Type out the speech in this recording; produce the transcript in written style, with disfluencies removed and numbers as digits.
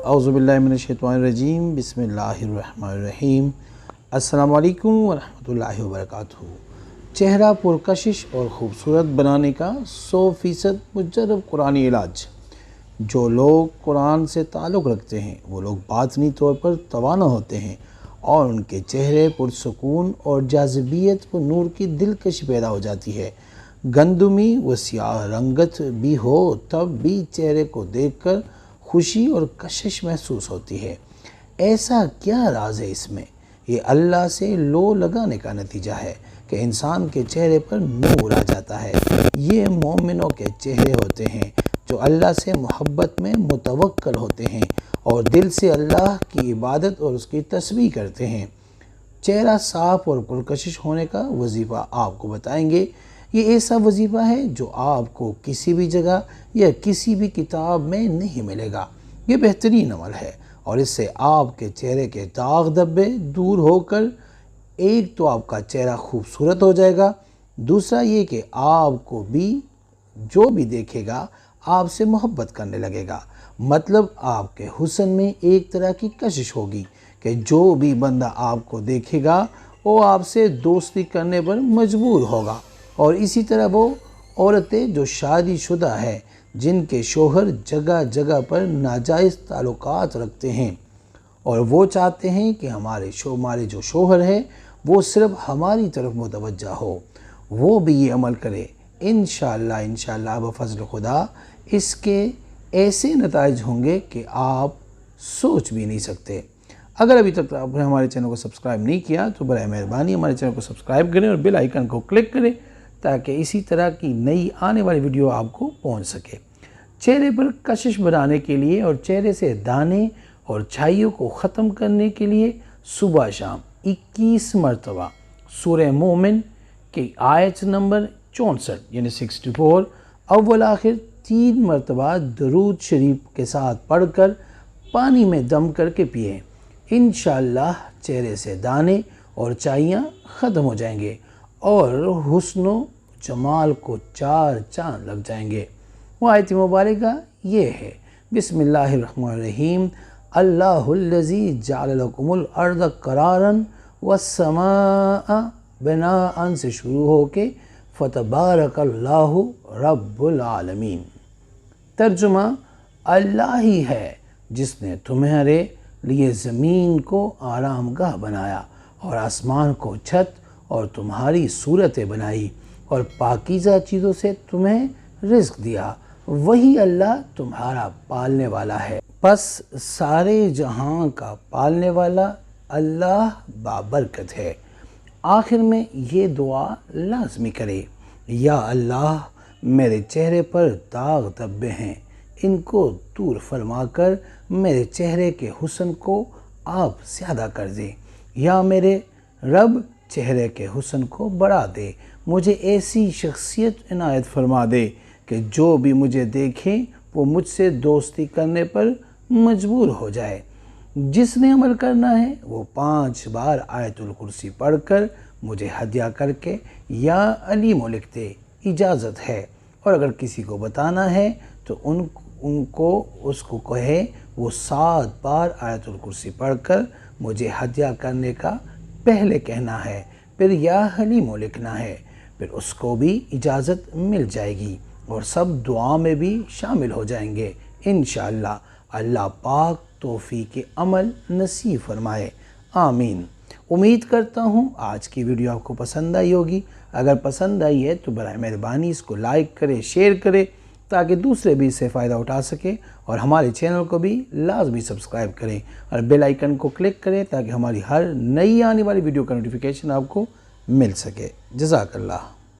औज़ुबिल्लाहिमिनश्शैतानिर्रजीम बिस्मिल्लाहिर्रहमानिर्रहीम। अस्सलामु अलैकुम वरहमतुल्लाहि वबरकातुहू। चेहरा पुरकशिश और ख़ूबसूरत बनाने का 100% मुजर्रब कुरानी इलाज। जो लोग कुरान से ताल्लुक़ रखते हैं वो लोग बातनी तौर पर तवाना होते हैं और उनके चेहरे पुरसकून और जाज़िबियत व नूर की दिलकशी पैदा हो जाती है। गंदुमी व सियाह रंगत भी हो तब भी चेहरे को देखकर खुशी और कशिश महसूस होती है। ऐसा क्या राज है इसमें? ये अल्लाह से लो लगाने का नतीजा है कि इंसान के चेहरे पर नूर आ जाता है। ये मोमिनों के चेहरे होते हैं जो अल्लाह से मोहब्बत में मुतवक्कल होते हैं और दिल से अल्लाह की इबादत और उसकी तस्बीह करते हैं। चेहरा साफ़ और पुरकशिश होने का वजीफ़ा आपको बताएंगे। ये ऐसा वजीफ़ा है जो आपको किसी भी जगह या किसी भी किताब में नहीं मिलेगा। ये बेहतरीन अमल है और इससे आपके चेहरे के दाग धब्बे दूर होकर एक तो आपका चेहरा खूबसूरत हो जाएगा, दूसरा ये कि आपको भी जो भी देखेगा आपसे मोहब्बत करने लगेगा। मतलब आपके हुस्न में एक तरह की कशिश होगी कि जो भी बंदा आपको देखेगा वो आपसे दोस्ती करने पर मजबूर होगा। और इसी तरह वो औरतें जो शादीशुदा है जिनके शोहर जगह जगह पर नाजायज़ ताल्लुकात रखते हैं और वो चाहते हैं कि हमारे जो शोहर है वो सिर्फ हमारी तरफ मुतवज्जा हो, वो भी ये अमल करे। इंशाअल्लाह बफ़ज़्ल खुदा इसके ऐसे नताइज होंगे कि आप सोच भी नहीं सकते। अगर अभी तक आपने हमारे चैनल को सब्सक्राइब नहीं किया तो बराए मेहरबानी हमारे चैनल को सब्सक्राइब करें और बेल आइकन को क्लिक करें ताकि इसी तरह की नई आने वाली वीडियो आपको पहुंच सके। चेहरे पर कशिश बनाने के लिए और चेहरे से दाने और छाइयों को ख़त्म करने के लिए सुबह शाम 21 मरतबा सूरह मोमिन की आयत नंबर 64 यानी 64 अव्वल आखिर 3 मरतबा दरूद शरीफ के साथ पढ़कर पानी में दम करके पिए। इंशाअल्लाह चेहरे से दाने और छाइयाँ ख़त्म हो जाएंगे और हुस्नो जमाल को 4 चांद लग जाएंगे। वो आयत मुबारका ये है, बिस्मिल्लाहिर्रहमानिर्रहीम, अल्लाहुल्लज़ी जअल लकुमुल अर्ज़ क़रारन वस्समाअ बिनाअन से शुरू होके फ़तबारकल्लाहु रब्बुल आलमीन। तर्जुमा, अल्लाह ही है जिसने तुम्हारे लिए ज़मीन को आरामगाह बनाया और आसमान को छत और तुम्हारी सूरतें बनाई और पाकीज़ा चीज़ों से तुम्हें रिज़्क़ दिया। वही अल्लाह तुम्हारा पालने वाला है। बस सारे जहां का पालने वाला अल्लाह बाबरकत है। आखिर में ये दुआ लाज़मी करे, या अल्लाह मेरे चेहरे पर दाग धब्बे हैं, इनको दूर फरमाकर मेरे चेहरे के हुस्न को आप ज़्यादा कर दे। या मेरे रब चेहरे के हुस्न को बढ़ा दे, मुझे ऐसी शख्सियत इनायत फरमा दे कि जो भी मुझे देखे वो मुझसे दोस्ती करने पर मजबूर हो जाए। जिसने अमल करना है वो 5 बार आयतुल कुर्सी पढ़कर मुझे हदिया करके या अलीमो लिख दे, इजाज़त है। और अगर किसी को बताना है तो उनको उसको कहे वो 7 बार आयतुल कुर्सी पढ़कर मुझे हदिया करने का पहले कहना है, फिर या हलीमो लिखना है, फिर उसको भी इजाज़त मिल जाएगी और सब दुआ में भी शामिल हो जाएंगे इंशाअल्लाह। अल्लाह पाक तौफीक अमल नसीब फरमाए, आमीन। उम्मीद करता हूँ आज की वीडियो आपको पसंद आई होगी। अगर पसंद आई है तो बराए मेहरबानी इसको लाइक करें, शेयर करें ताकि दूसरे भी इससे फ़ायदा उठा सकें और हमारे चैनल को भी लाजमी सब्सक्राइब करें और बेल आइकन को क्लिक करें ताकि हमारी हर नई आने वाली वीडियो का नोटिफिकेशन आपको मिल सके। जज़ाकल्लाह।